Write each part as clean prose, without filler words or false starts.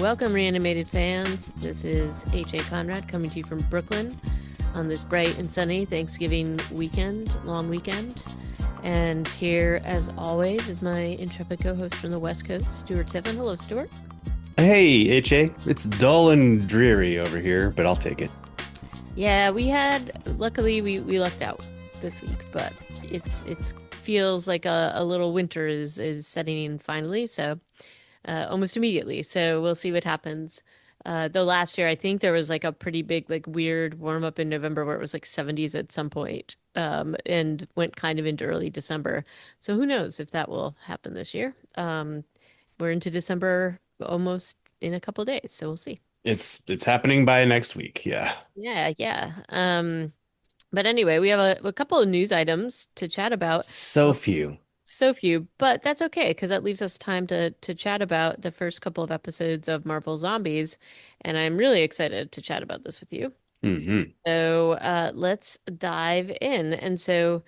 Welcome, Reanimated fans. This is H.A. Conrad coming to you from Brooklyn on this bright and sunny Thanksgiving weekend, long weekend. And here, as always, is my intrepid co-host from the West Coast, Stuart Tiffin. Hello, Stuart. Hey, HA. It's dull and dreary over here, but I'll take it. Yeah, luckily we lucked out this week, but it's feels like a little winter is setting in finally, so almost immediately. So we'll see what happens. Though last year I think there was like a pretty big like weird warm up in November where it was like 70s at some point, and went kind of into early December. So who knows if that will happen this year. We're into December almost in a couple days, so we'll see. It's happening by next week. Yeah. Yeah, yeah. But anyway, we have a couple of news items to chat about. So few. So few, but that's okay because that leaves us time to chat about the first couple of episodes of Marvel Zombies, and I'm really excited to chat about this with you. Hmm. So let's dive in. And so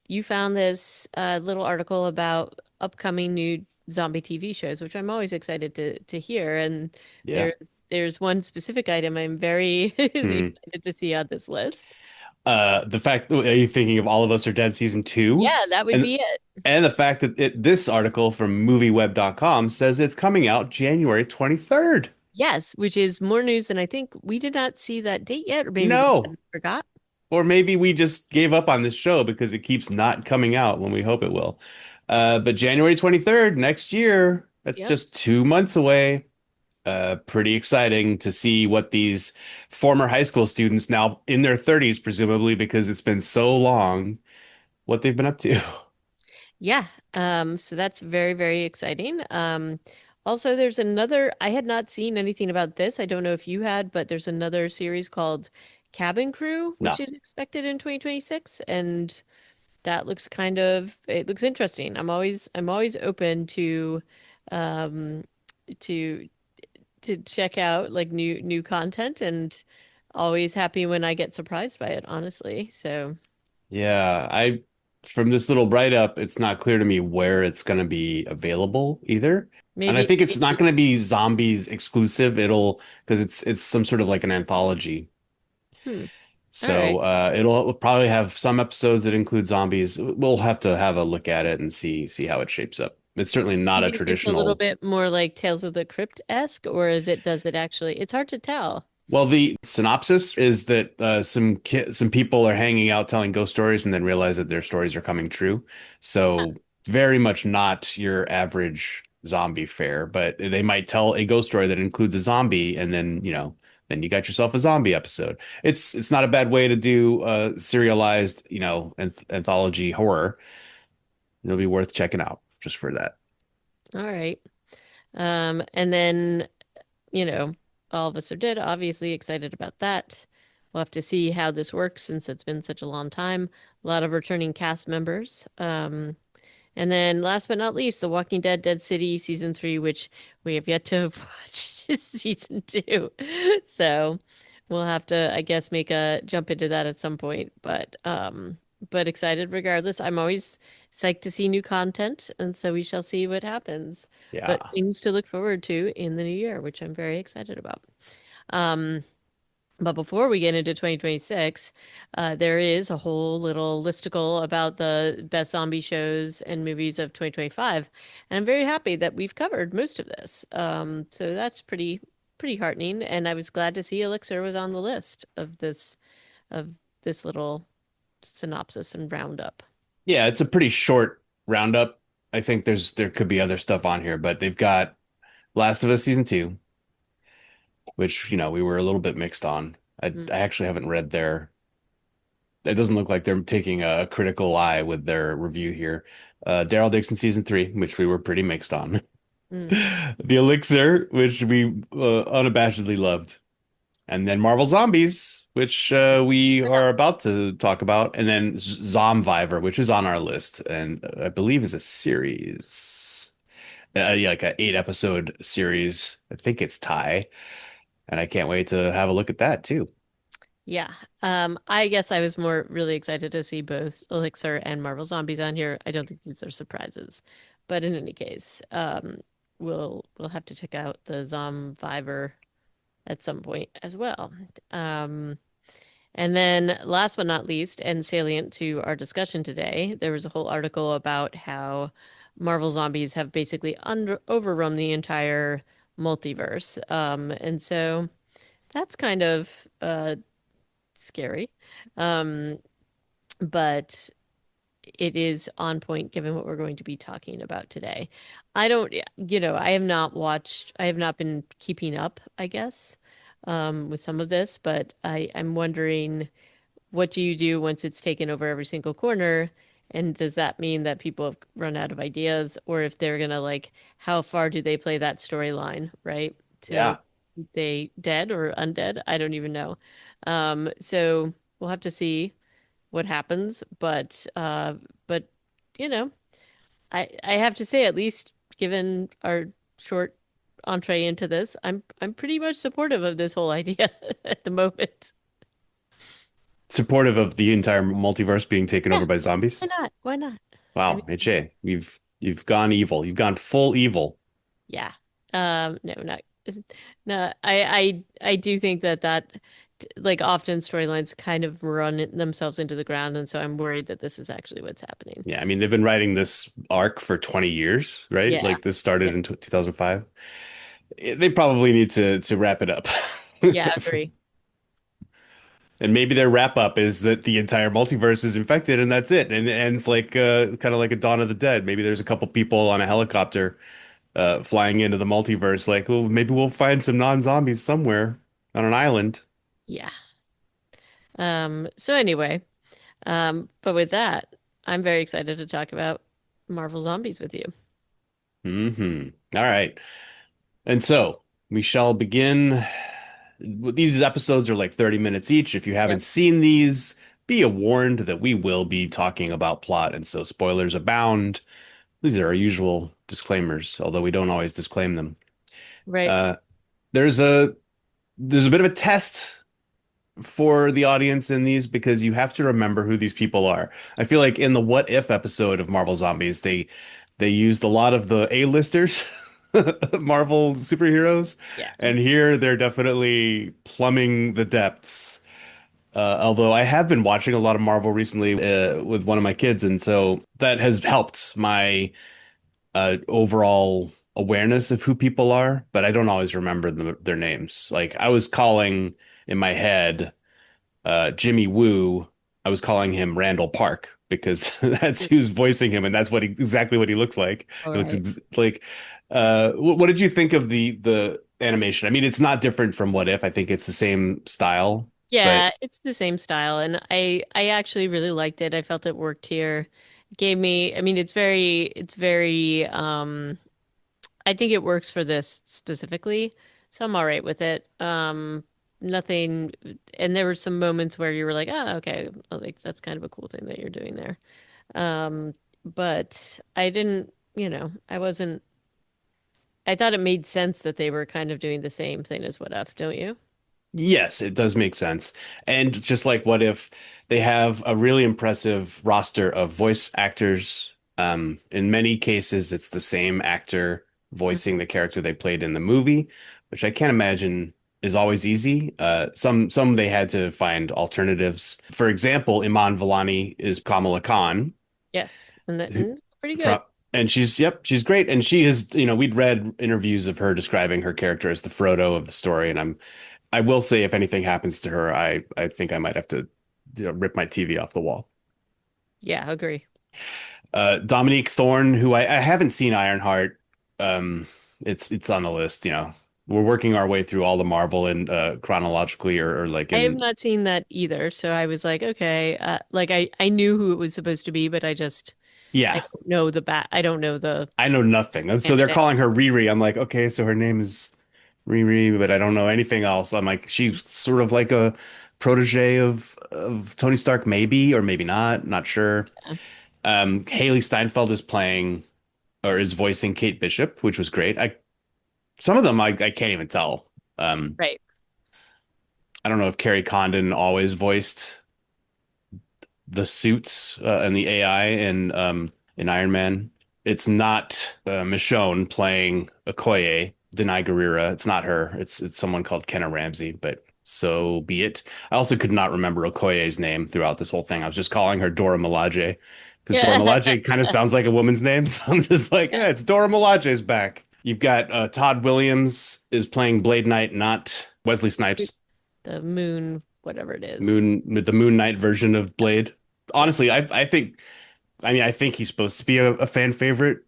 you found this little article about upcoming new zombie TV shows, which I'm always excited to hear. And Yeah. there's there's one specific item I'm very Hmm. excited to see on this list. The fact, are you thinking of All of Us Are Dead season two? Yeah, that would And be it. and the fact that this article from movieweb.com says it's coming out January 23rd. Yes, which is more news than I think we did not see that date yet, or maybe we No. forgot. Or maybe we just gave up on this show because it keeps not coming out when we hope it will. But January 23rd next year, that's Yep. just 2 months away. Pretty exciting to see what these former high school students, now in their 30s, presumably because it's been so long, what they've been up to. Yeah. So that's very, very exciting. Also there's another, I had not seen anything about this. I don't know if you had, but there's another series called Cabin Crew, which No. is expected in 2026, and that looks it looks interesting. I'm always open um to to check out like new content, and always happy when I get surprised by it, honestly. So Yeah, from this little write-up, it's not clear to me where it's going to be available either. And I maybe, think it's not going to be zombies exclusive. It'll because it's some sort of like an anthology. hmm. All So right. it'll probably have some episodes that include zombies. We'll have to have a look at it and see how it shapes up. It's certainly not You a think it's a little traditional. bit more like Tales of the Crypt-esque, or does it actually? It's hard to tell. Well, the synopsis is that some people are hanging out telling ghost stories and then realize that their stories are coming true. So very much not your average zombie fare, but they might tell a ghost story that includes a zombie, and then then you got yourself a zombie episode. It's not a bad way to do serialized anthology horror. It'll be worth checking out just for that. All right. And then, you know, All of Us Are Dead, obviously excited about that. We'll have to see how this works since it's been such a long time. A lot of returning cast members. And then last but not least, The Walking Dead Dead City season 3, which we have yet to watch season 2. So we'll have to, I guess, make a jump into that at some point. But excited regardless. I'm always psyched to see new content, and so we shall see what happens. But Yeah. things to look forward to in the new year, which I'm very excited about. Um, but before we get into 2026, there is a whole little listicle about the best zombie shows and movies of 2025. And I'm very happy that we've covered most of this. So that's pretty heartening. And I was glad to see Elixir was on the list of this little synopsis and roundup. Yeah, it's a pretty short roundup. I think there could be other stuff on here, but they've got Last of Us season two, which, we were a little bit mixed on. Mm, I actually haven't read their, it doesn't look like they're taking a critical eye with their review here. Daryl Dixon season three, which we were pretty mixed on. mm. The Elixir, which we unabashedly loved. And then Marvel Zombies, which we are about to talk about. And then Zomviver, which is on our list and I believe is a series. Yeah, like an 8 episode series. I think it's Thai. And I can't wait to have a look at that too. Yeah. I guess I was more really excited to see both Elixir and Marvel Zombies on here. I don't think these are surprises. But in any case, we'll have to check out the Zomvivor at some point as well. Um, and then last but not least, and salient to our discussion today, there was a whole article about how Marvel zombies have basically overrun the entire multiverse. And so that's kind of scary. Um, but it is on point given what we're going to be talking about today. I don't, I have not watched, I have not been keeping up, I guess, with some of this, but I'm wondering, what do you do once it's taken over every single corner? And does that mean that people have run out of ideas, or if they're gonna like, how far do they play that storyline, right? To Yeah. they dead or undead? I don't even know. So we'll have to see what happens, but you know, I have to say, at least given our short entree into this, I'm pretty much supportive of this whole idea at the moment. Supportive of the entire multiverse being taken Yeah, over by why zombies. not? Why not? I Wow, mean, HA, you've gone evil. You've gone full evil. yeah. No, not no. I do think that like often storylines kind of run themselves into the ground, and so I'm worried that this is actually what's happening. Yeah, I mean they've been writing this arc for 20 years, right? Yeah. Like this Yeah. started in 2005. They probably need to wrap it up. Yeah, agree. And maybe their wrap up is that the entire multiverse is infected and that's it. And it ends like kind of like a Dawn of the Dead. Maybe there's a couple people on a helicopter flying into the multiverse, like, well, maybe we'll find some non-zombies somewhere on an island. Yeah. So anyway, but with that, I'm very excited to talk about Marvel Zombies with you. All right. And so we shall begin. These episodes are like 30 minutes each. If you haven't Yep. seen these, be warned that we will be talking about plot. And so spoilers abound. These are our usual disclaimers, although we don't always disclaim them. Right. Uh, there's a there's a bit of a test for the audience in these because you have to remember who these people are. I feel like in the What If episode of Marvel Zombies, they used a lot of the A-listers, Marvel superheroes, Yeah. and here they're definitely plumbing the depths. Although I have been watching a lot of Marvel recently with one of my kids, and so that has helped my overall awareness of who people are, but I don't always remember their names. Like I was calling in my head Jimmy Woo, I was calling him Randall Park because that's who's voicing him, and that's exactly what he looks like. All He looks right. like. What did you think of the animation? I mean, it's not different from What If. I think it's the same style, Yeah, but it's the same style, and I actually really liked it. I felt it worked here. It gave me, I mean, it's very I think it works for this specifically, so I'm all right with it. Nothing, and there were some moments where you were like, "Oh, okay, like that's kind of a cool thing that you're doing there." But I didn't, I wasn't. I thought it made sense that they were kind of doing the same thing as What If, don't you? yes, it does make sense. And just like What If, they have a really impressive roster of voice actors. In many cases, it's the same actor voicing Mhm. the character they played in the movie, which I can't imagine is always easy. Some they had to find alternatives. For example, Iman Vellani is Kamala Khan, Yes, and that who, pretty good. from and she's great. And she is, we'd read interviews of her describing her character as the Frodo of the story, and I will say if anything happens to her, I think I might have to rip my TV off the wall. Yeah, agree. Dominique Thorne, who I haven't seen Ironheart. Um, it's on the list. We're working our way through all the Marvel and chronologically or like I have in not seen that either, so I was like, okay, like I knew who it was supposed to be, but I yeah, don't know I don't know the I know nothing. And so they're candidate. calling her Riri. I'm like, okay, so her name is Riri, but I don't know anything else. I'm like, she's sort of like a protege of Tony Stark, maybe or maybe not, not sure. Haley Steinfeld is playing or is voicing Kate Bishop, which was great. Some of them I can't even tell. Right. I don't know if Carrie Condon always voiced the suits and the AI in Iron Man. it's not Michonne playing Okoye, Denai Guerrera. It's not her. It's someone called Kenna Ramsey, but so be it. I also could not remember Okoye's name throughout this whole thing. I was just calling her Dora Milaje because Dora Yeah. Milaje kind of sounds like a woman's name. So I'm just like, Yeah. yeah, it's Dora Milaje's back. You've got Todd Williams is playing Blade Knight, not Wesley Snipes. The moon, whatever it is. The Moon Knight version of Blade. Yeah. Honestly, I think he's supposed to be a fan favorite,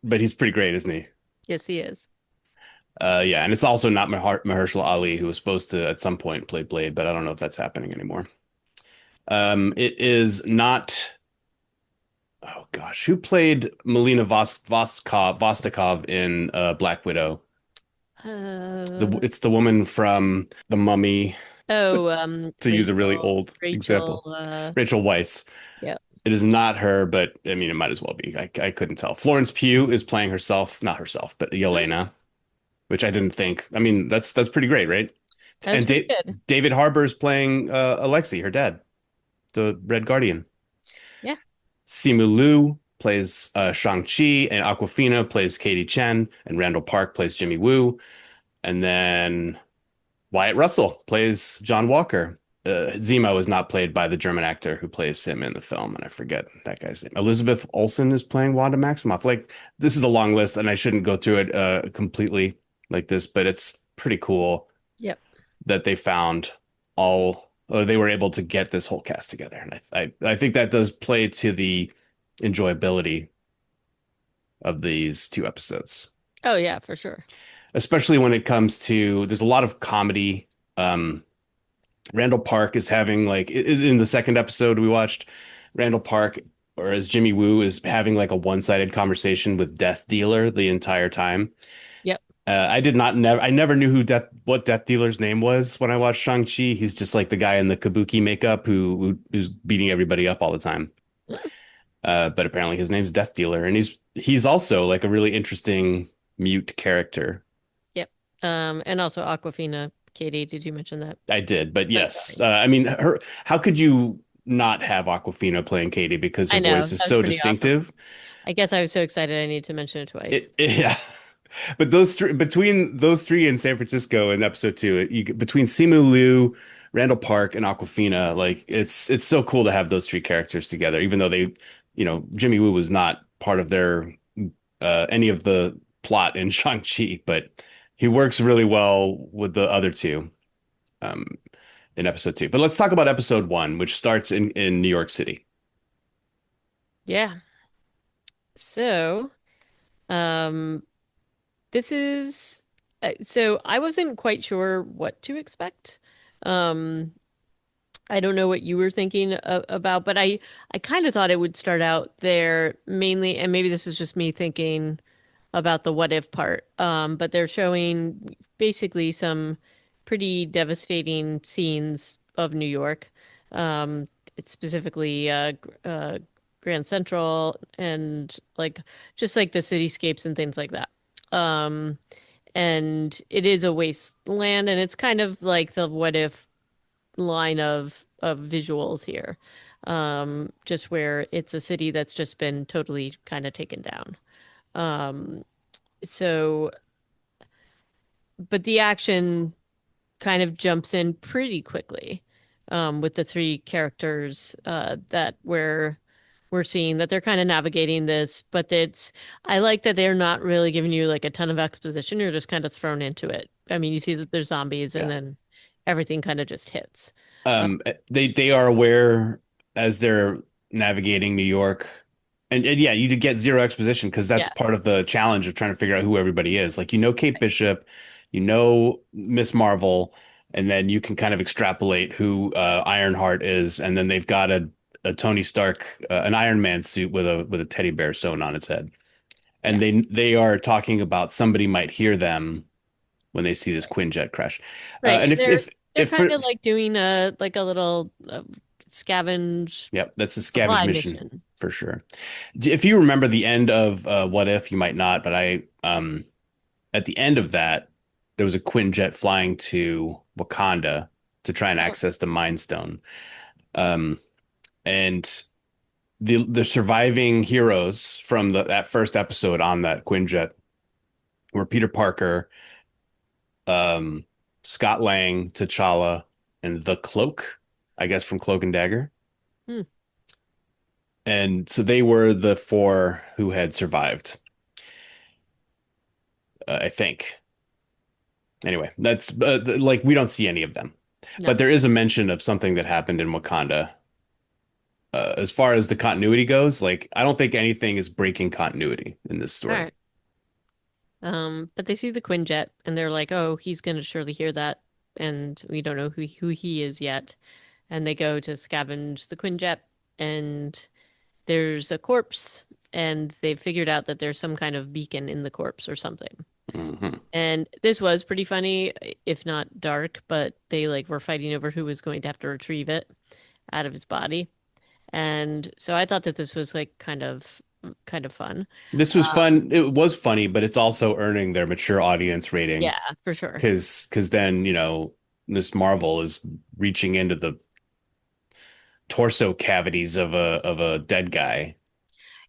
but he's pretty great, isn't he? Yes, he is. Yeah, and it's also not Mahershala Ali, who was supposed to at some point play Blade, but I don't know if that's happening anymore. It is not. Oh gosh, who played Melina Vostokov in Black Widow? Uh, It's the woman from The Mummy, oh, to use a really old Rachel, example. Rachel Weisz. yeah. It is not her, but I mean, it might as well be. I couldn't tell. Florence Pugh is playing herself, not herself, but Yelena, which I didn't think. I mean, that's pretty great, right? That was And pretty good. David Harbour is playing Alexei, her dad, the Red Guardian. Yeah. Simu Liu plays Shang-Chi, and Awkwafina plays Katie Chen, and Randall Park plays Jimmy Woo, and then Wyatt Russell plays John Walker. Zemo is not played by the German actor who plays him in the film, and I forget that guy's name. Elizabeth Olsen is playing Wanda Maximoff. Like, this is a long list, and I shouldn't go through it completely like this, but it's pretty cool Yep. that they found all, or they were able to get this whole cast together. And I think that does play to the enjoyability of these two episodes, Oh, yeah, for sure. especially when it comes to, there's a lot of comedy. Um, Randall Park is having like in the second episode we watched, Randall Park, or as Jimmy Woo, is having like a one-sided conversation with Death Dealer the entire time. Yep. I never knew what Death Dealer's name was when I watched Shang-Chi. He's just like the guy in the kabuki makeup who's beating everybody up all the time. But apparently his name's Death Dealer, and he's also like a really interesting mute character. Yep. And also Aquafina. Katie, did you mention that? I did, but I'm yes, sorry. I mean, her. How could you not have Awkwafina playing Katie because I her know. voice is That was so pretty awesome. distinctive? I guess I was so excited I need to mention it twice. Yeah. But those three, between those three in San Francisco in episode two, between Simu Liu, Randall Park, and Aquafina, like it's so cool to have those three characters together, even though Jimmy Woo was not part of their any of the plot in Shang-Chi, but he works really well with the other two um, in episode two. But let's talk about episode one, which starts in New York City. Yeah. So, um, this is so I wasn't quite sure what to expect. Um, I don't know what you were thinking about, but I kind of thought it would start out there mainly, and maybe this is just me thinking about the what if part. But they're showing basically some pretty devastating scenes of New York. It's specifically Grand Central and like just like the cityscapes and things like that. Um, and it is a wasteland, and it's kind of like the what if line of visuals here. Just where it's a city that's just been totally kind of taken down. Um, so, but the action kind of jumps in pretty quickly with the three characters that we're seeing that they're kind of navigating this, but I like that they're not really giving you like a ton of exposition. You're just kind of thrown into it. I mean, you see that there's zombies and Yeah. then everything kind of just hits. Uh, They are aware as they're navigating New York. And yeah, you get zero exposition because that's yeah, part of the challenge of trying to figure out who everybody is. Like, Kate Bishop, Miss Marvel, and then you can kind of extrapolate who Ironheart is, and then they've got a Tony Stark, an Iron Man suit with a teddy bear sewn on its head. And yeah. they are talking about somebody might hear them when they see this Quinjet crash. Right. And And they're if kind for of like doing a like a little scavenge Yep, that's a scavenge supply mission mission. for sure. If you remember the end of What If, you might not, but at the end of that, there was a Quinjet flying to Wakanda to try and Oh, access the Mind Stone. Um, and the surviving heroes from that first episode on that Quinjet were Peter Parker, um, Scott Lang, T'Challa, and the Cloak, I guess from Cloak and Dagger. Hmm. And so they were the four who had survived, I think. Anyway, that's like we don't see any of them, No. but there is a mention of something that happened in Wakanda. As far as the continuity goes, like I don't think anything is breaking continuity in this All story. right. But they see the Quinjet and they're like, "Oh, he's gonna surely hear that," and we don't know who he is yet. And they go to scavenge the Quinjet, and there's a corpse, and they've figured out that there's some kind of beacon in the corpse or something. Hmm. And this was pretty funny, if not dark, but they like were fighting over who was going to have to retrieve it out of his body. And so I thought that this was like kind of fun. This was fun. It was funny, but it's also earning their mature audience rating Yeah, for sure. because then, Miss Marvel is reaching into the torso cavities of a dead guy.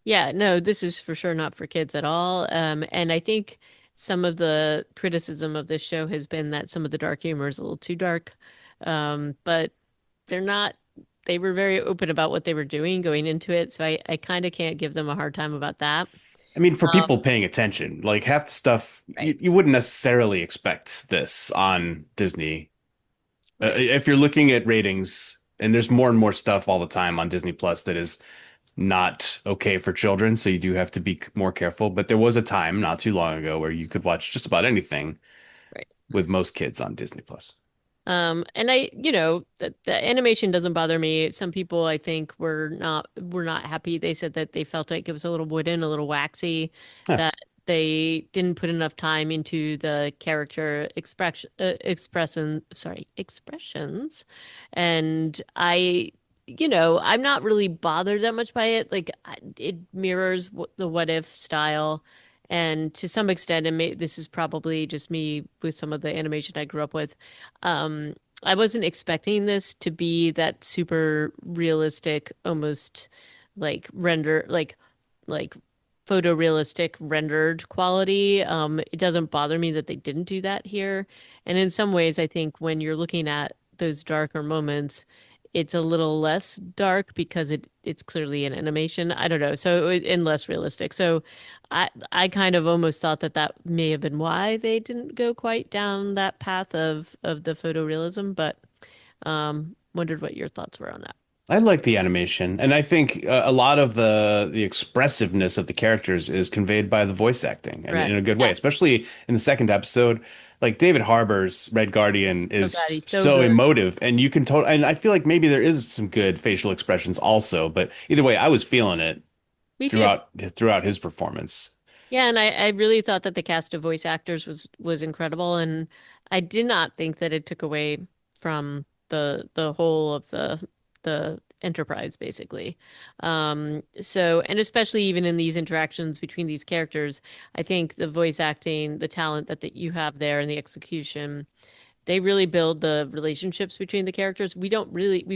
Yeah, no, this is for sure not for kids at all. And I think some of the criticism of this show has been that some of the dark humor is a little too dark. But they're not, they were very open about what they were doing going into it. So I kind of can't give them a hard time about that. I mean, for Um, people paying attention, like half the stuff right, you wouldn't necessarily expect this on Disney. right, If you're looking at ratings, and there's more and more stuff all the time on Disney Plus that is not okay for children, so you do have to be more careful. But there was a time not too long ago where you could watch just about anything right. with most kids on Disney Plus. And the animation doesn't bother me. Some people I think were not happy. They said that they felt like it was a little wooden, a little waxy, Huh. that they didn't put enough time into the character expressions. And I'm not really bothered that much by it. Like it mirrors the what if style. And to some extent, this is probably just me with some of the animation I grew up with. Um, I wasn't expecting this to be that super realistic, almost like like photorealistic rendered quality. It doesn't bother me that they didn't do that here. And in some ways, I think when you're looking at those darker moments, it's a little less dark because it's clearly an animation. I don't know. And less realistic. So I kind of almost thought that that may have been why they didn't go quite down that path of the photorealism, but wondered what your thoughts were on that. I like the animation, and I think a lot of the expressiveness of the characters is conveyed by the voice acting, and in Correct. a good way, Yeah. especially in the second episode. Like David Harbour's Red Guardian Oh God, is he's so so good. emotive, and you can totally. And I feel like maybe there is some good facial expressions also, but either way, I was feeling it Me too. throughout his performance. Yeah, and I really thought that the cast of voice actors was incredible, and I did not think that it took away from the whole of the enterprise, basically. And especially even in these interactions between these characters, I think the voice acting, the talent that you have there, and the execution, they really build the relationships between the characters. We've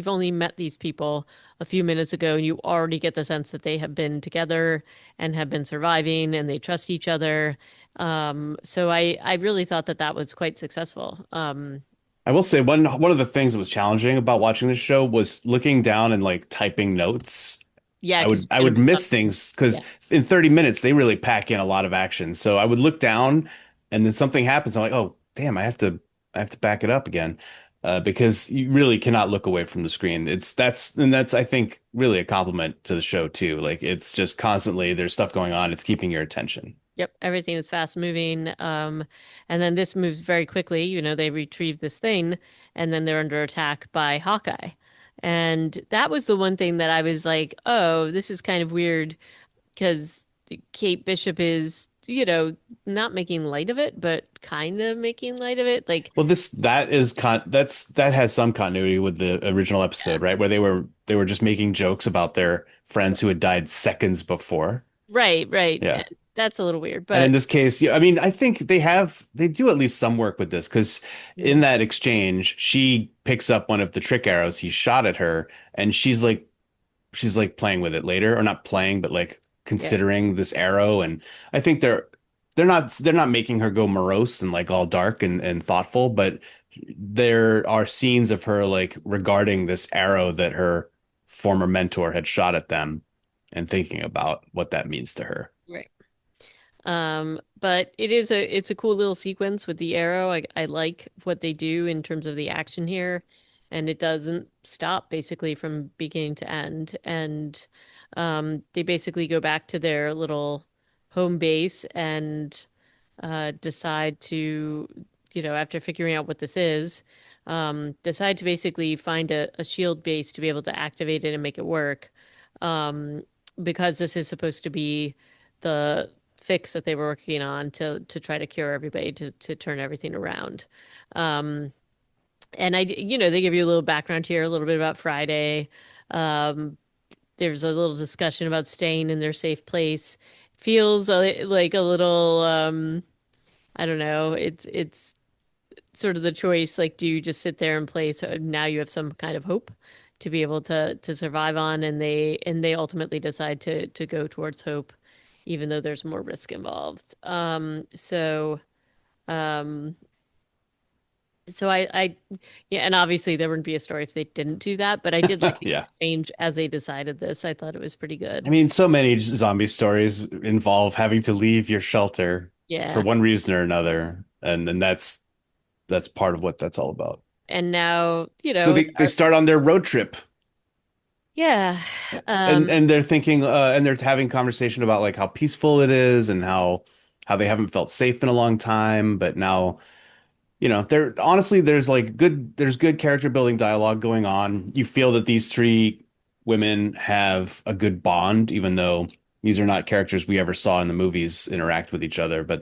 only met these people a few minutes ago, and you already get the sense that they have been together and have been surviving and they trust each other. So I really thought that that was quite successful. I will say one of the things that was challenging about watching this show was looking down and like typing notes. Yeah, I because would you're I going to would miss miss something. things because Yeah. in 30 minutes they really pack in a lot of action. So I would look down and then something happens. I'm like, oh damn, I have to back it up again. Because you really cannot look away from the screen. That's I think really a compliment to the show too. Like it's just constantly there's stuff going on. It's keeping your attention. Yep, everything is fast moving. And then this moves very quickly. They retrieve this thing, and then they're under attack by Hawkeye. And that was the one thing that I was like, oh, this is kind of weird because Kate Bishop is, not making light of it, but kind of making light of it. Like, Well, that is that has some continuity with the original yeah, episode, right? Where they were just making jokes about their friends who had died seconds before. right, right. Yeah. And that's a little weird, And in but this case, yeah, I mean, I think they do at least some work with this because in mm, that exchange, she picks up one of the trick arrows he shot at her, and she's like she's like playing with it later, or not playing, but like Yeah. considering this arrow. And I think they're not making her go morose and like all dark and thoughtful, but there are scenes of her like regarding this arrow that her former mentor had shot at them and thinking about what that means to her. Right. But it's a cool little sequence with the arrow. I like what they do in terms of the action here, and it doesn't stop basically from beginning to end. And they basically go back to their little home base and decide to, after figuring out what this is, decide to basically find a shield base to be able to activate it and make it work. Um, because this is supposed to be the fix that they were working on to try to cure everybody to turn everything around. Um, and they give you a little background here, a little bit about Friday. Um, there's a little discussion about staying in their safe place. Feels like a little, I don't know. It's sort of the choice. Like, do you just sit there and play? So now you have some kind of hope to be able to survive on, and they ultimately decide to go towards hope, even though there's more risk involved. Um, so I yeah, and obviously there wouldn't be a story if they didn't do that, but I did like the Yeah. exchange as they decided this. I thought it was pretty I good. mean, so many zombie stories involve having to leave your shelter for Yeah. one reason or another, and then that's part of what that's all about. And now, So they start on their road trip, yeah. and Um, and they're thinking, and they're having conversation about like how peaceful it is and how they haven't felt safe in a long time, but now, there honestly there's good character building dialogue going on. You feel that these three women have a good bond, even though these are not characters we ever saw in the movies interact with each other, but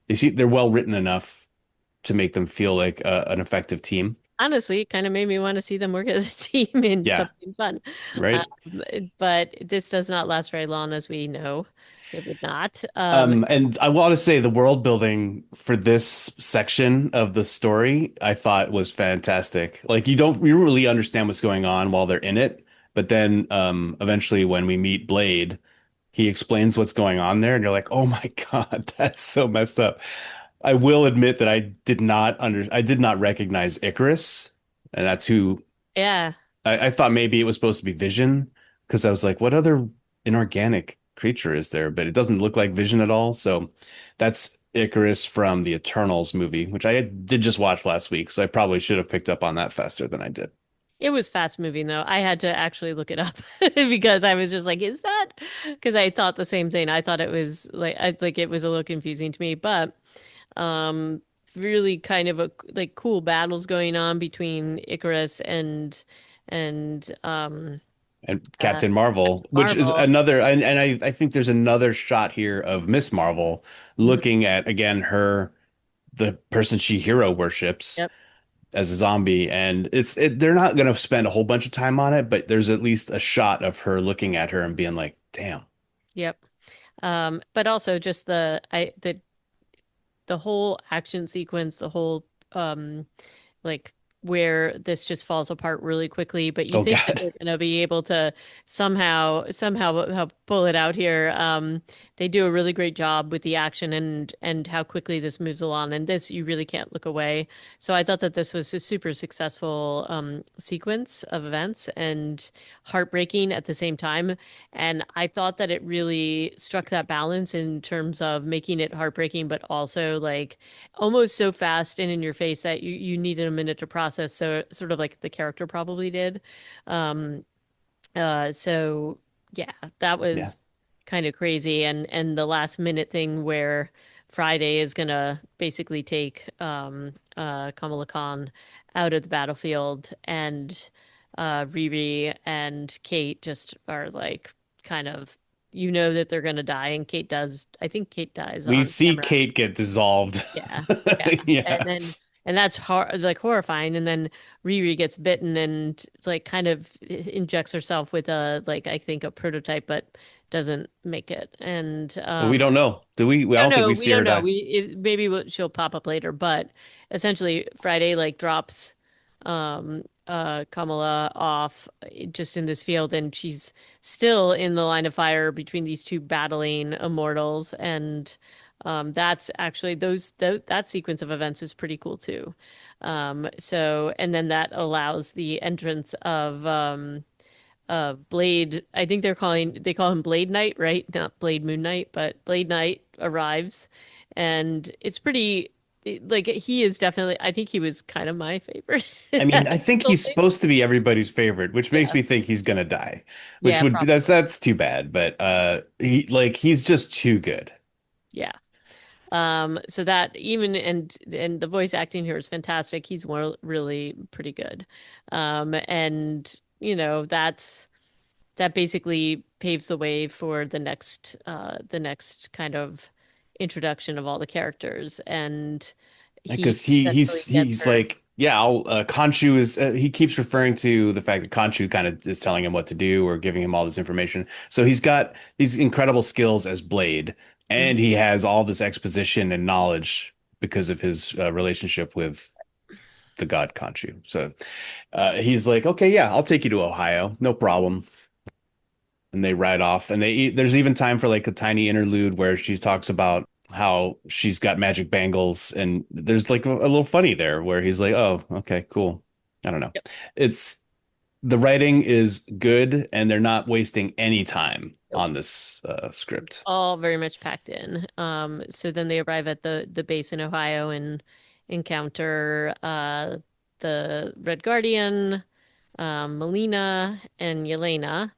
they're well written enough to make them feel like an effective team. Honestly, it kind of made me want to see them work as a team in Yeah, something fun. right. But this does not last very long, as we know. It would not. And I want to say the world building for this section of the story, I thought was fantastic. Like you really understand what's going on while they're in it, but then eventually when we meet Blade, he explains what's going on there, and you're like, oh my God, that's so messed up. I will admit that I did not recognize Icarus, and that's who Yeah, I thought maybe it was supposed to be Vision because I was like, what other inorganic creature is there? But it doesn't look like Vision at all. So that's Icarus from the Eternals movie, which I did just watch last week. So I probably should have picked up on that faster than I did. it was fast moving though. I had to actually look it up because I was just like, "Is that?" Because I thought the same thing. I thought it was like it was a little confusing to me, but um, really kind of like cool battles going on between Icarus and And uh, Captain Marvel, which is Marvel. another, and I think there's another shot here of Miss Marvel Mhm. looking at again the person she hero worships Yep. as a zombie, and they're not going to spend a whole bunch of time on it, but there's at least a shot of her looking at her and being like, damn. Yep. But also just the whole action sequence, the whole like where this just falls apart really quickly, but you Oh think that God. they're going to be able to somehow help pull it out here. They do a really great job with the action and how quickly this moves along, and this you really can't look away. So I thought that this was a super successful sequence of events and heartbreaking at the same time. And I thought that it really struck that balance in terms of making it heartbreaking, but also like almost so fast and in your face that you needed a minute to process. So sort of like the character probably did. Um, so yeah, that Yeah. was kind of crazy. And the last minute thing where Friday is gonna basically take Kamala Khan out of the battlefield, and Riri and Kate just are like kind of that they're gonna die, and Kate does. I think Kate dies We on see camera. Kate get dissolved. Yeah, yeah. And Yeah. then that's like horrifying. And then Riri gets bitten and like kind of injects herself with a like I think a prototype, but doesn't make it. And But we don't know. Do we? I don't think we we see don't her know. die. Maybe she'll pop up later, but essentially Friday like drops Kamala off just in this field, and she's still in the line of fire between these two battling immortals. And that's actually that sequence of events is pretty cool too. So, and then that allows the entrance of Blade. I think they call him Blade Knight, right? Not Blade Moon Knight, but Blade Knight arrives, and it's pretty. Like he is definitely. I think he was kind of my favorite I in mean, that I think whole he's thing. supposed to be everybody's favorite, which makes Yeah, me think he's gonna die, which yeah, would be probably. that's too bad. But he's just too good. Yeah. So that even and the voice acting here is fantastic. He's really pretty good. And that basically paves the way for the next kind of introduction of all the characters. And he Because essentially gets he's her. like, yeah, Khonshu is he keeps referring to the fact that Khonshu kind of is telling him what to do or giving him all this information. So he's got these incredible skills as Blade, and Mhm. he has all this exposition and knowledge because of his relationship with the god Khonshu. So he's like, okay, yeah, I'll take you to Ohio, no problem. And they ride off, and there's even time for like a tiny interlude where she talks about how she's got magic bangles, and there's like a little funny there where he's like, oh, okay, cool. I don't know. Yep. It's the writing is good, and they're not wasting any time Yep. on this script. All very much packed in. So then they arrive at the base in Ohio and encounter the Red Guardian, Melina, and Yelena.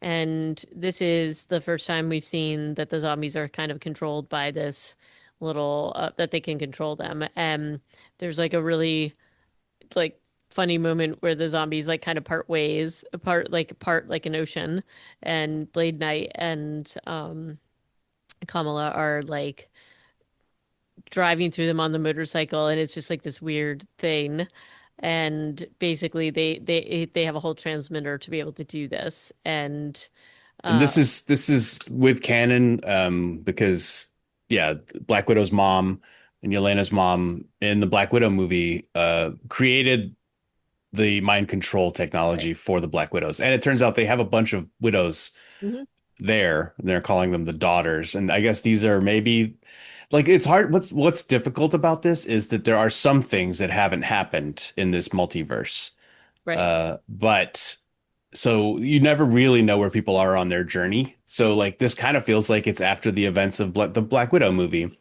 And this is the first time we've seen that the zombies are kind of controlled by this little that they can control them. And there's like a really like funny moment where the zombies like kind of part ways, apart like an ocean, and Blade Knight and Kamala are like driving through them on the motorcycle, and it's just like this weird thing. And basically, they have a whole transmitter to be able to do this. And And uh, this is with canon, because yeah, Black Widow's mom and Yelena's mom in the Black Widow movie created the mind control right. technology for the Black Widows. And it turns out they have a bunch of widows Mhm. there. They're calling them the daughters. And I guess these are maybe like it's hard. What's difficult about this is that there are some things that haven't happened in this multiverse. Right. But so you never really know where people are on their journey. So like this kind of feels like it's after the events of the Black Widow movie,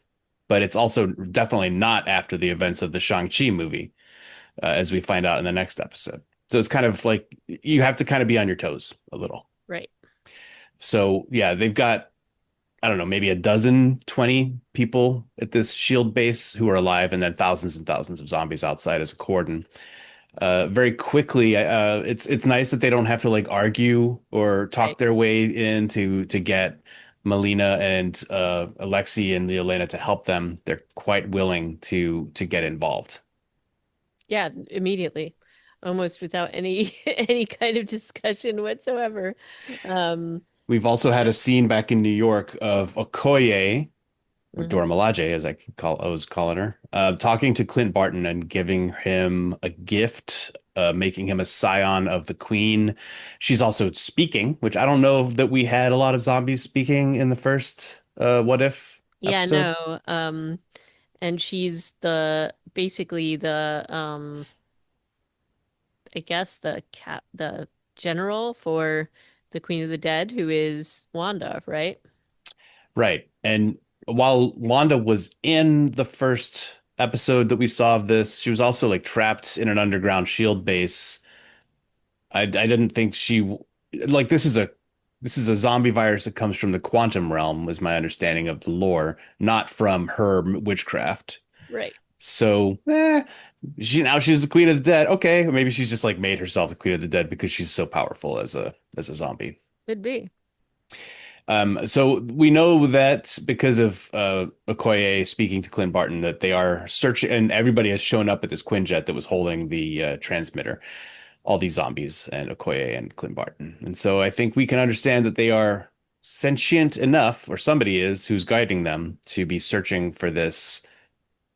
but it's also definitely not after the events of the Shang-Chi movie, as we find out in the next episode. So it's kind of like you have to kind of be on your toes a little. Right. So yeah, they've got, I don't know, maybe a dozen, 20 people at this shield base who are alive, and then thousands and thousands of zombies outside as a cordon. Very quickly, it's nice that they don't have to like argue or Right. talk their way in to get Melina and Alexi and Elena to help them. They're quite willing to get involved. Yeah, immediately, almost without any any kind of discussion whatsoever. Um, We've also had a scene back in New York of Okoye, or mhm. Dora Milaje, as I was calling her, talking to Clint Barton and giving him a gift, making him a scion of the Queen. She's also speaking, which I don't know that we had a lot of zombies speaking in the first What If Yeah, episode. no. And she's the basically the I guess the general for the Queen of the Dead, who is Wanda, right? Right. And while Wanda was in the first episode that we saw of this, she was also like trapped in an underground shield base. I didn't think she like this is a zombie virus that comes from the quantum realm, was my understanding of the lore, not from her witchcraft. Right. So, she's the queen of the dead. Okay, or maybe she's just like made herself the queen of the dead because she's so powerful as a zombie. Could be. So we know that because of Okoye speaking to Clint Barton that they are searching, and everybody has shown up at this Quinjet that was holding the transmitter, all these zombies and Okoye and Clint Barton. And so I think we can understand that they are sentient enough, or somebody is who's guiding them to be searching for this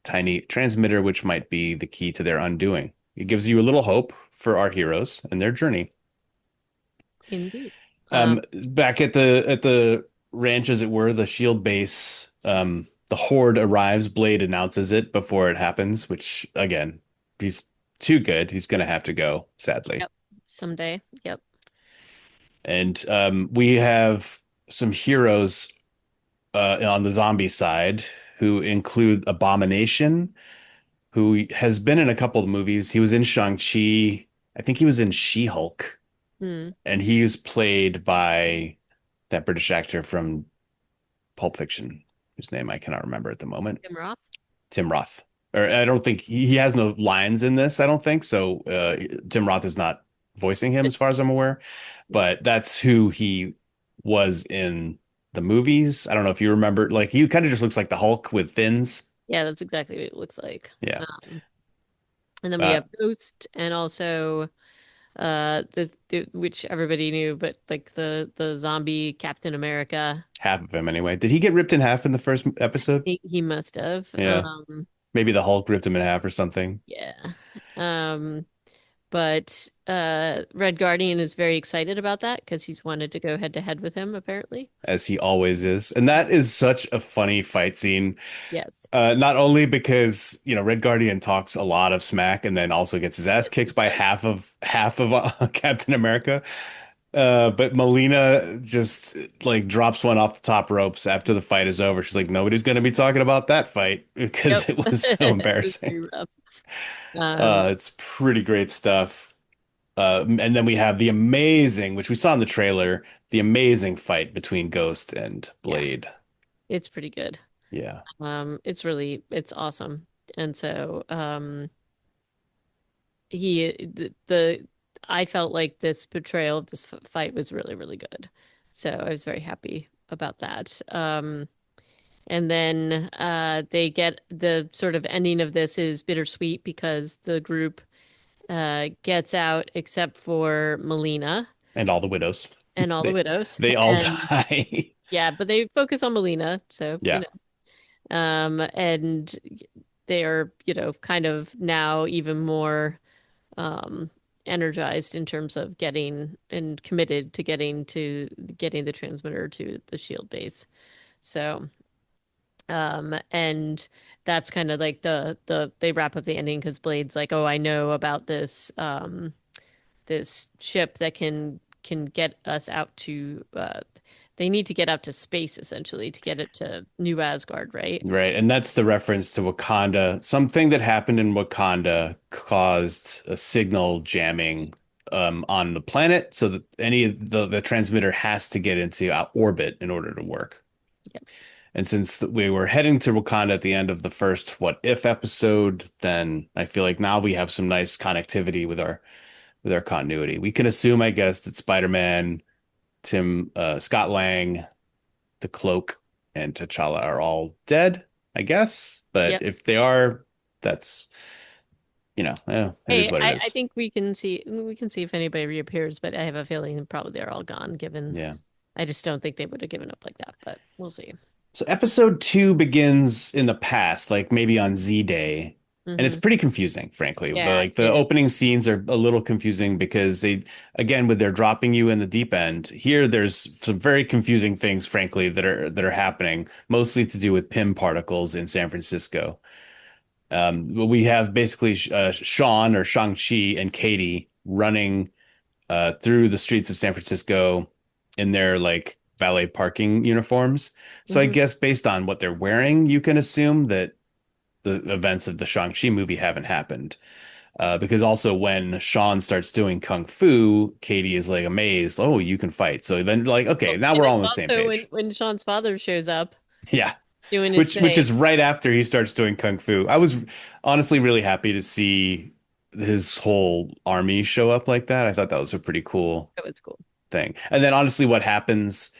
tiny transmitter, which might be the key to their undoing. It gives you a little hope for our heroes and their journey. Indeed. Um, Back at the ranch, as it were, the Shield base, the Horde arrives. Blade announces it before it happens, which again, he's too good. He's gonna have to go, sadly. yep. Someday. Yep. And we have some heroes on the zombie side who include Abomination, who has been in a couple of movies. He was in Shang-Chi. I think he was in She-Hulk, Hmm. and he is played by that British actor from Pulp Fiction, whose name I cannot remember at the moment. Tim Roth. Tim Roth. Or I don't think he has no lines in this, I don't think. So Tim Roth is not voicing him as far as I'm aware, Yeah. but that's who he was in the movies. I don't know if you remember, like he kind of just looks like the Hulk with fins. Yeah, that's exactly what it looks like. Yeah. And then we Uh, have Ghost and also which everybody knew, but like the zombie Captain America. Half of him anyway. Did he get ripped in half in the first episode? He must have. Yeah. Maybe the Hulk ripped him in half or something, Yeah. Um, but Red Guardian is very excited about that because he's wanted to go head to head with him, apparently. as he always is. And that is such a funny fight scene. Yes. Not only because, Red Guardian talks a lot of smack and then also gets his ass Yes, kicked he by does. half of Captain America. But Melina just like drops one off the top ropes after the fight is over. She's like, nobody's going to be talking about that fight Yep. because it was so It was embarrassing. pretty rough. Um, It's pretty great stuff. And then we have the amazing, which we saw in the trailer, the amazing fight between Ghost and yeah, Blade. it's pretty good. Yeah. It's awesome. And so the I felt like this portrayal of this fight was really, really good. So I was very happy about that. And then they get the sort of ending of this is bittersweet because the group gets out except for Melina And all the widows. and all the They widows. they all And die. yeah, but they focus on Melina, so Yeah. and they are, kind of now even more um, energized in terms of getting and committed to getting the transmitter to the shield base. So, and that's kind of like they wrap up the ending because Blade's like, oh, I know about this ship that can get us out to they need to get out to space essentially to get it to New Asgard, right? Right. And that's the reference to Wakanda. Something that happened in Wakanda caused a signal jamming on the planet so that any of the transmitter has to get into orbit in order to work. Yep. And since we were heading to Wakanda at the end of the first What If episode, then I feel like now we have some nice connectivity with our continuity. We can assume, I guess, that Spider-Man, Scott Lang, the Cloak, and T'Challa are all dead, I guess. But Yep. if they are, that's, it is Hey, what it I is. think we can see if anybody reappears, but I have a feeling probably they're all gone, given Yeah. I just don't think they would have given up like that, but we'll see. So episode two begins in the past, like maybe on Z Day. And it's Hmm. pretty confusing, frankly. Yeah, Like the it is. opening scenes are a little confusing because again, with their dropping you in the deep end, here there's some very confusing things, frankly, that are happening, mostly to do with PIM particles in San Francisco. But we have basically Sean or Shang-Chi and Katie running through the streets of San Francisco in their like valet parking uniforms. So I Hmm. guess based on what they're wearing, you can assume that the events of the Shang-Chi movie haven't happened. Because also when Sean starts doing kung fu, Katie is like amazed. Oh, you can fight. So then like, okay, Well, now and we're all it's on the same also when page. when Sean's father shows up Yeah. doing his Which thing. is right after he starts doing kung fu. I was honestly really happy to see his whole army show up like that. I thought that was a pretty cool That was cool. thing. And then honestly, what happens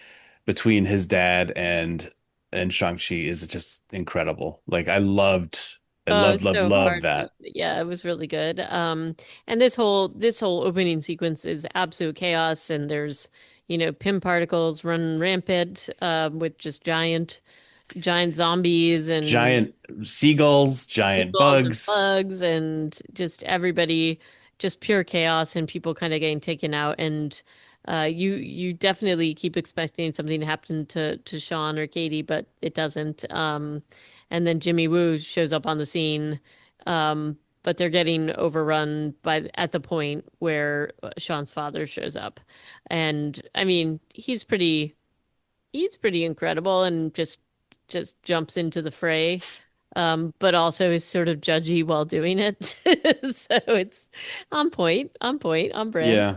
between his dad and Shang-Chi is just incredible. Like I Oh, loved, it's loved, so loved hard. that. Yeah, it was really good. And this whole opening sequence is absolute chaos, and there's, Pym particles run rampant, with just giant, giant zombies and Giant seagulls, giant seagulls and bugs. bugs and just everybody, just pure chaos and people kind of getting taken out. And you definitely keep expecting something to happen to Sean or Katie, but it doesn't. And then Jimmy Woo shows up on the scene, but they're getting overrun by at the point where Sean's father shows up, and I mean he's pretty incredible and just jumps into the fray, but also is sort of judgy while doing it. So it's on point, on brand. Yeah.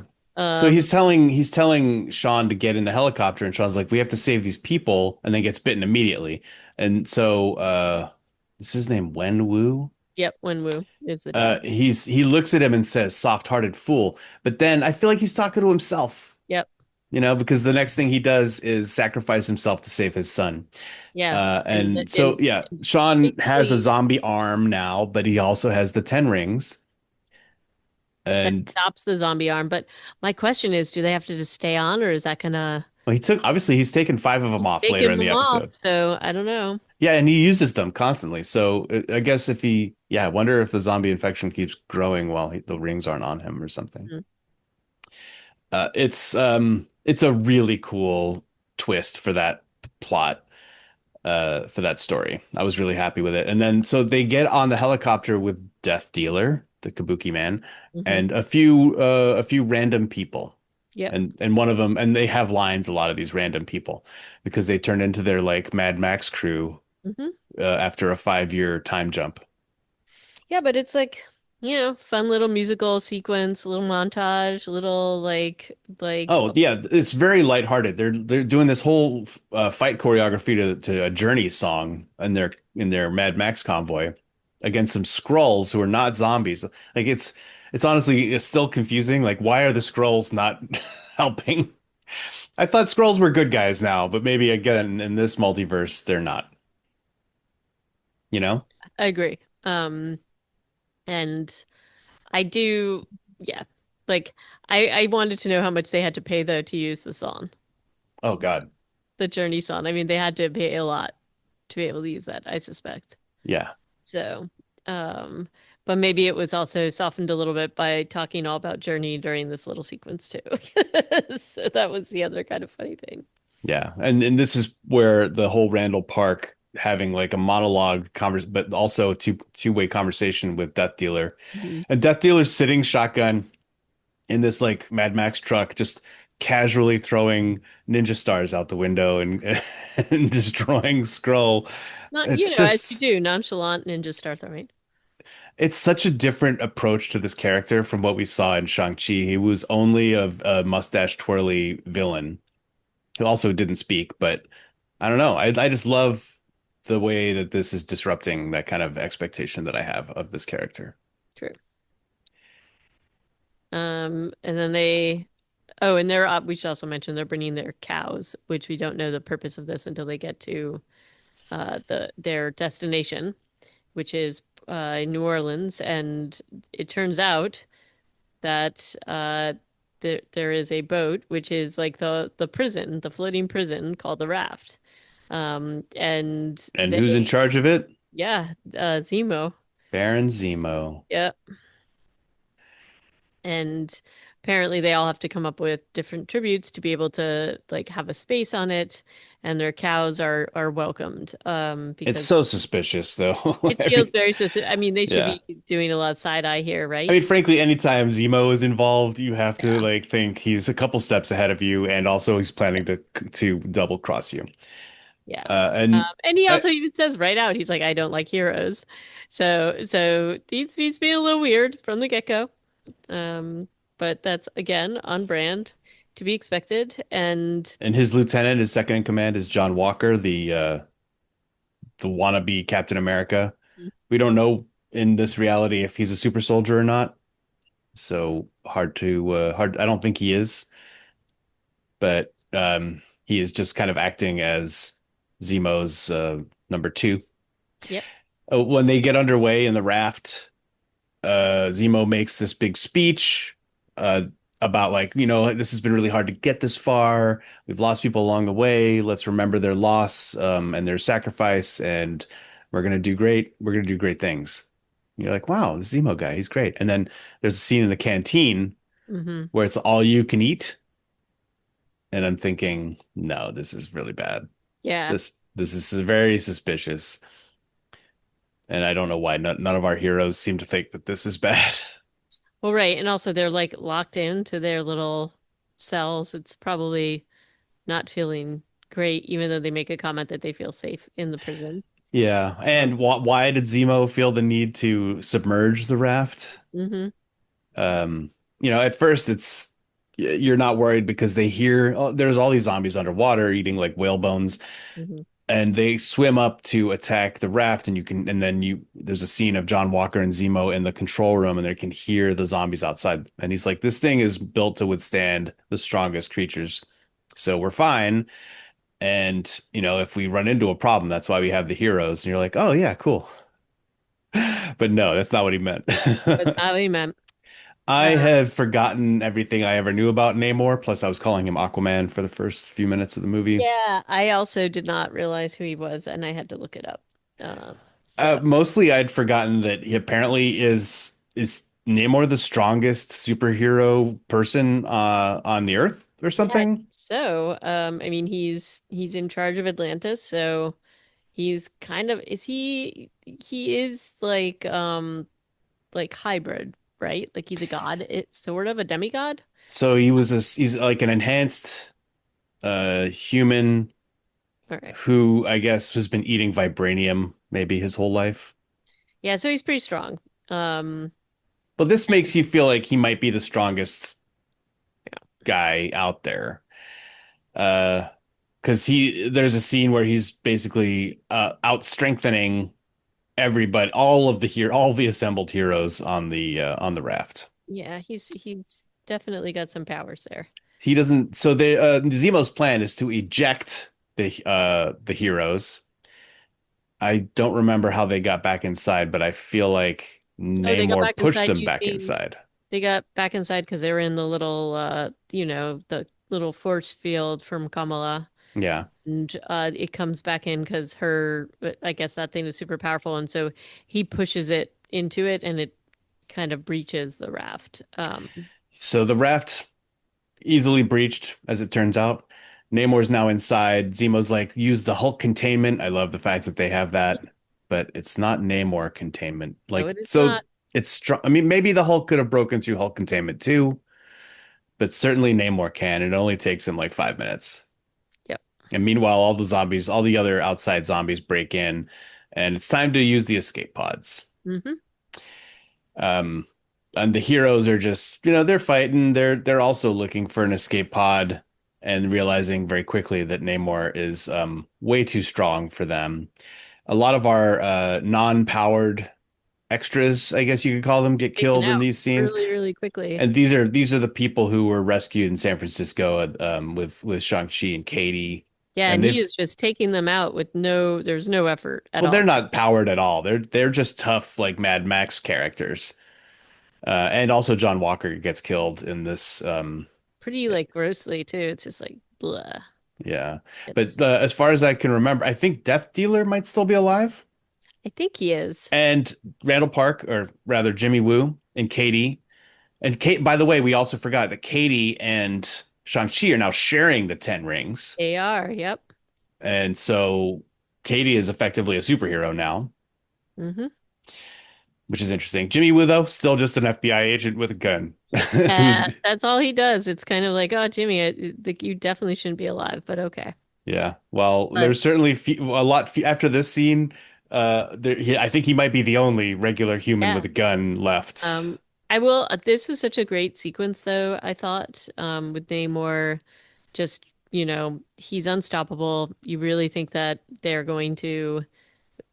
So Um, he's telling Sean to get in the helicopter, and Sean's like, "We have to save these people," and then gets bitten immediately. And so, is his name Wen Wu? yep, Wenwu is the dad. He looks at him and says, "Soft-hearted fool." But then I feel like he's talking to himself, Yep, because the next thing he does is sacrifice himself to save his son. yeah, And and so, yeah, Sean has a basically zombie arm now, but he also has the 10 rings. that And stops the zombie arm. But my question is, do they have to just stay on, or is that gonna well, obviously, he's taken 5 of them off take later him in the off? episode. So I don't know. Yeah, and he uses them constantly. So I guess I wonder if the zombie infection keeps growing while the rings aren't on him or something. Mm. It's a really cool twist for that plot, for that story. I was really happy with it. And then so they get on the helicopter with Death Dealer, the Kabuki man, Hmm. and a few random people. Yep. And one of them, and they have lines, a lot of these random people, because they turn into their like Mad Max crew Hmm. after a 5-year time jump. Yeah, but it's like, fun little musical sequence, a little montage, a little like Oh yeah, it's very lighthearted. They're doing this whole fight choreography to a Journey song in their Mad Max convoy against some Skrulls who are not zombies. Like it's still confusing. Like why are the Skrulls not helping? I thought Skrulls were good guys now, but maybe again in this multiverse they're not. You know? I agree. And I do, yeah. Like I wanted to know how much they had to pay though to use the song, Oh God, the Journey song. I mean, they had to pay a lot to be able to use that, I suspect. yeah, So, um, but maybe it was also softened a little bit by talking all about Journey during this little sequence too. So that was the other kind of funny thing. yeah. And this is where the whole Randall Park having like a monologue converse, but also two-way conversation with Death Dealer. Mhm. And Death Dealer's sitting shotgun in this like Mad Max truck, just casually throwing ninja stars out the window and and destroying Skrull. Not, It's as you just do, nonchalant ninja star throwing. it's such a different approach to this character from what we saw in Shang-Chi. He was only a mustache twirly villain who also didn't speak, but I don't know. I just love the way that this is disrupting that kind of expectation that I have of this character. True. And then oh, and we should also mention they're bringing their cows, which we don't know the purpose of this until they get to their destination, which is in New Orleans. And it turns out that there is a boat, which is like the prison, the floating prison called the Raft. And And who's in charge of it? yeah, Zemo. Baron Zemo. Yeah. And apparently they all have to come up with different tributes to be able to like have a space on it, and their cows are welcomed It's because so suspicious, though. it I feels mean, very I mean, they should yeah. be doing a lot of side eye here, I mean, right? frankly, anytime Zemo is involved, you have to Yeah. like think he's a couple steps ahead of you, and also he's planning to double cross you. Yeah. And And he I, also even says right out, he's like, I don't like heroes. So he's being a little weird from the get-go. Um, but that's again on brand to be expected. And and his lieutenant, his second in command, is John Walker, the wannabe Captain America. We don't know in this reality if he's a super soldier or not. So hard. I don't think he is, but he is just kind of acting as Zemo's number two. yep. When they get underway in the raft, Zemo makes this big speech. Uh, about like, this has been really hard to get this far. We've lost people along the way. Let's remember their loss, and their sacrifice, and we're gonna do great. We're gonna do great things. And you're like, wow, the Zemo guy, he's great. And then there's a scene in the canteen Hmm. where it's all you can eat, and I'm thinking, no, this is really bad. Yeah. This is very suspicious, and I don't know why none of our heroes seem to think that this is bad. Well, right. And also they're like locked into their little cells. It's probably not feeling great, even though they make a comment that they feel safe in the prison. Yeah, and why did Zemo feel the need to submerge the raft? Hmm. Um, at first you're not worried because they hear, oh, there's all these zombies underwater eating like whale bones, Hmm. and they swim up to attack the raft, and then there's a scene of John Walker and Zemo in the control room, and they can hear the zombies outside, and he's like, this thing is built to withstand the strongest creatures, so we're fine. And if we run into a problem, that's why we have the heroes. And you're like, oh yeah, cool. But no, that's not what he meant. But not what he meant. I Uh, had forgotten everything I ever knew about Namor. Plus, I was calling him Aquaman for the first few minutes of the movie. yeah, I also did not realize who he was, and I had to look it up. So Mostly, I'd forgotten that he apparently is Namor the strongest superhero person on the Earth or yeah, something. so I mean, he's in charge of Atlantis, so he's kind of is he is like hybrid, right? Like he's a god, it's sort of a demigod. So he's like an enhanced human All right. who I guess has been eating vibranium maybe his whole life. Yeah, so he's pretty strong. Um, But this makes you feel like he might be the strongest guy out there. Uh, because there's a scene where he's basically out strengthening everybody, all the assembled heroes on the raft. yeah, he's definitely got some powers there. He doesn't. So Zemo's plan is to eject the heroes. I don't remember how they got back inside, but I feel like Oh, they got Namor back pushed inside them back using inside. they got back inside because they were in the little the little force field from Kamala. Yeah. And it comes back in because I guess that thing is super powerful, and so he pushes it into it, and it kind of breaches the raft. So the raft easily breached, as it turns out. Namor's now inside. Zemo's like, use the Hulk containment. I love the fact that they have that, but it's not Namor containment. No, Like, it is so not. it's strong. I mean, maybe the Hulk could have broken through Hulk containment too, but certainly Namor can. It only takes him like 5 minutes. Yep. And meanwhile, all the other outside zombies break in, and it's time to use the escape pods. Hmm. Um, and the heroes are just, they're fighting. They're also looking for an escape pod and realizing very quickly that Namor is way too strong for them. A lot of our non-powered extras, I guess you could call them, get Taken killed in out these scenes. really, really quickly. And these are the people who were rescued in San Francisco with Shang-Chi and Katie. Yeah, And and he they've is just taking them out with there's no effort at well, they're all. not powered at all. They're just tough, like Mad Max characters. And also John Walker gets killed in this. Pretty like grossly too. It's just like blah. Yeah, but It's as far as I can remember, I think Death Dealer might still be alive, I think he is. and Randall Park, or rather Jimmy Woo, and Katie. And Kate, by the way, we also forgot that Katie and Shang-Chi are now sharing the 10 rings, They are. Yep. and so Katie is effectively a superhero now, Hmm. which is interesting. Jimmy Woo, though, still just an FBI agent with a gun, who's That's all he does. It's kind of like, oh, Jimmy, like you definitely shouldn't be alive, but okay. Yeah. Well, But there's certainly a lot after this scene. I think he might be the only regular human yeah. with a gun left. Um, I will. This was such a great sequence, though, I thought, with Namor, just, he's unstoppable. You really think that they're going to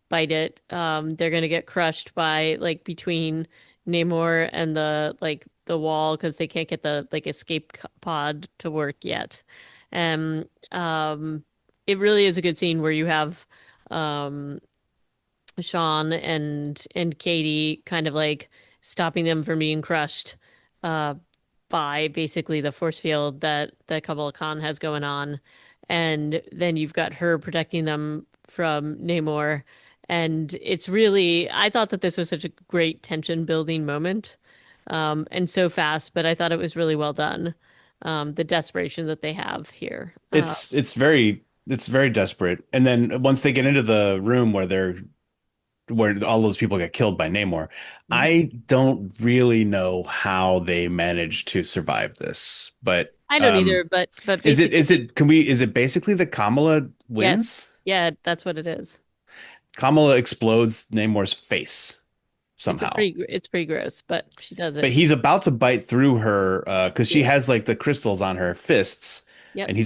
bite it. They're going to get crushed by, like, between Namor and the wall because they can't get the, like, escape pod to work yet. And it really is a good scene where you have, um, Sean and Katie kind of like stopping them from being crushed. Uh, by basically the force field that Kamala Khan has going on. And then you've got her protecting them from Namor. And it's really, I thought that this was such a great tension building moment, and so fast, but I thought it was really well done. The desperation that they have here. It's very desperate. And then once they get into the room where all those people get killed by Namor, Mhm. I don't really know how they managed to survive this. But I don't either, but is it is basically, it can we is it basically that Kamala yes. wins? Yeah, that's what it is. Kamala explodes Namor's face somehow. It's pretty gross, but she does But it. he's about to bite through her because she Yeah. has like the crystals on her fists, Yep. and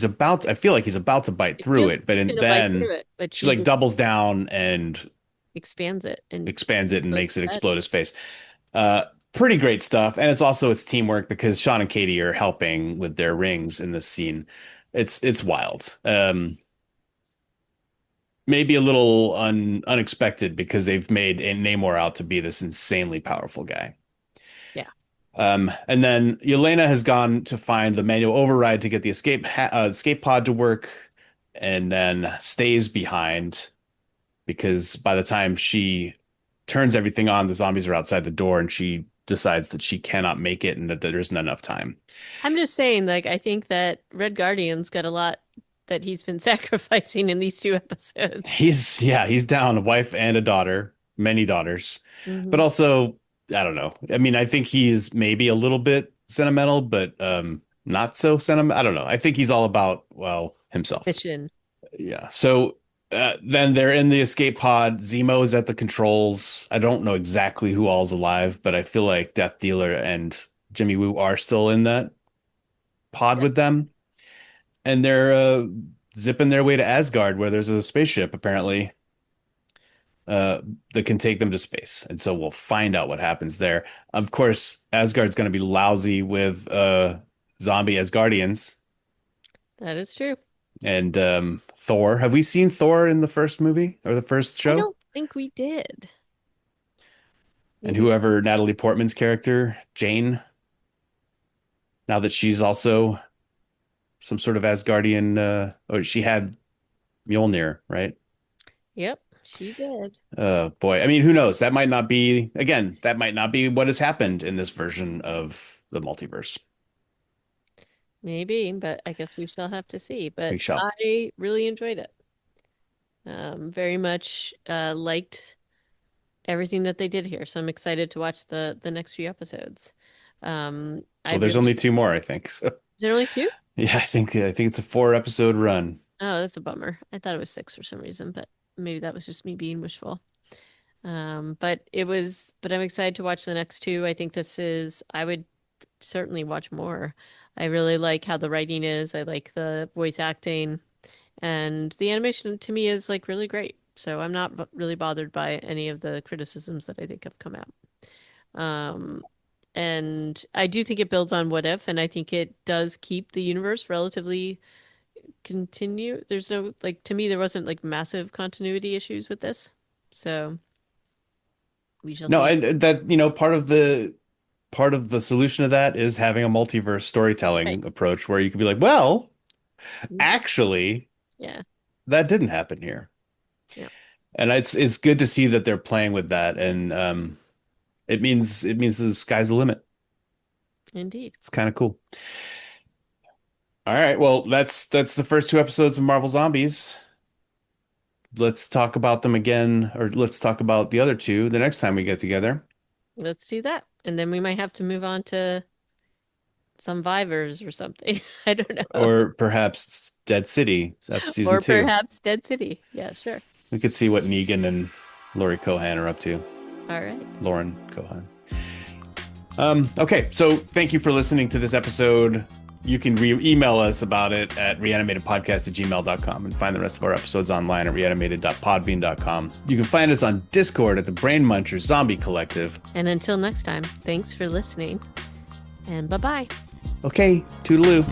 I feel like he's about to bite It through feels like it, but he's gonna bite then through it, but she she like just doubles down and expands it and expands it and explodes makes his it head. explode his face. Pretty great stuff. And it's teamwork because Sean and Katie are helping with their rings in this scene. It's wild. Maybe a little unexpected because they've made Namor out to be this insanely powerful guy. Yeah. And then Yelena has gone to find the manual override to get the escape pod to work, and then stays behind because by the time she turns everything on, the zombies are outside the door, and she decides that she cannot make it and that there isn't enough time. I'm just saying, like, I think that Red Guardian's got a lot that he's been sacrificing in these two episodes. He's down a wife and a daughter, many daughters, but Hmm. also I don't know. I mean, I think he is maybe a little bit sentimental, but not so sentimental. I don't know. I think he's all about, well, himself. Mission. Yeah. So then they're in the escape pod. Zemo is at the controls. I don't know exactly who all's alive, but I feel like Death Dealer and Jimmy Woo are still in that pod Yeah. with them, and they're zipping their way to Asgard, where there's a spaceship apparently uh, that can take them to space. And so we'll find out what happens there. Of course, Asgard's going to be lousy with zombie Asgardians That is true. and Thor. Have we seen Thor in the first movie or the first I show? don't think we did. And Maybe. whoever Natalie Portman's character, Jane, now that she's also some sort of Asgardian, or she had Mjolnir, right? Yep, she did. Boy, I mean, who knows? That might not be what has happened in this version of the multiverse. Maybe, but I guess we shall have to see. We But shall. I really enjoyed it. Very much liked everything that they did here. So I'm excited to watch the next few episodes. I Well, there's really, only two more, I think. So, is there only two? yeah, I think it's a 4 episode run. Oh, that's a bummer. I thought it was six for some reason, but maybe that was just me being wishful. But I'm excited to watch the next two. I think I would certainly watch more. I really like how the writing is. I like the voice acting, and the animation to me is like really great. So I'm not really bothered by any of the criticisms that I think have come out. Um, and I do think it builds on What If, and I think it does keep the universe relatively continue. There's no, like, to me, there wasn't like massive continuity issues with this. So we shall No, see. and that, part of the solution to that is having a multiverse Right. storytelling approach where you could be like, well, Mhm. actually, Yeah. that didn't happen here. Yeah. And it's good to see that they're playing with that, and it means the sky's the limit. Indeed. It's kind of cool. All right, well, that's the first 2 episodes of Marvel Zombies. Let's talk about them again, or let's talk about the other two the next time we get together. Let's do that. And then we might have to move on to some Vivers or something. I don't know. Or perhaps Dead City, season Or 2. perhaps Dead City. Yeah, sure. We could see what Negan and Laurie Cohan are up to. All right. Lauren Cohan. Okay, so thank you for listening to this episode. You can email us about it at reanimatedpodcast@gmail.com and find the rest of our episodes online at reanimated.podbean.com. You can find us on Discord at the Brain Munchers Zombie Collective. And until next time, thanks for listening and bye-bye. Okay, toodaloo.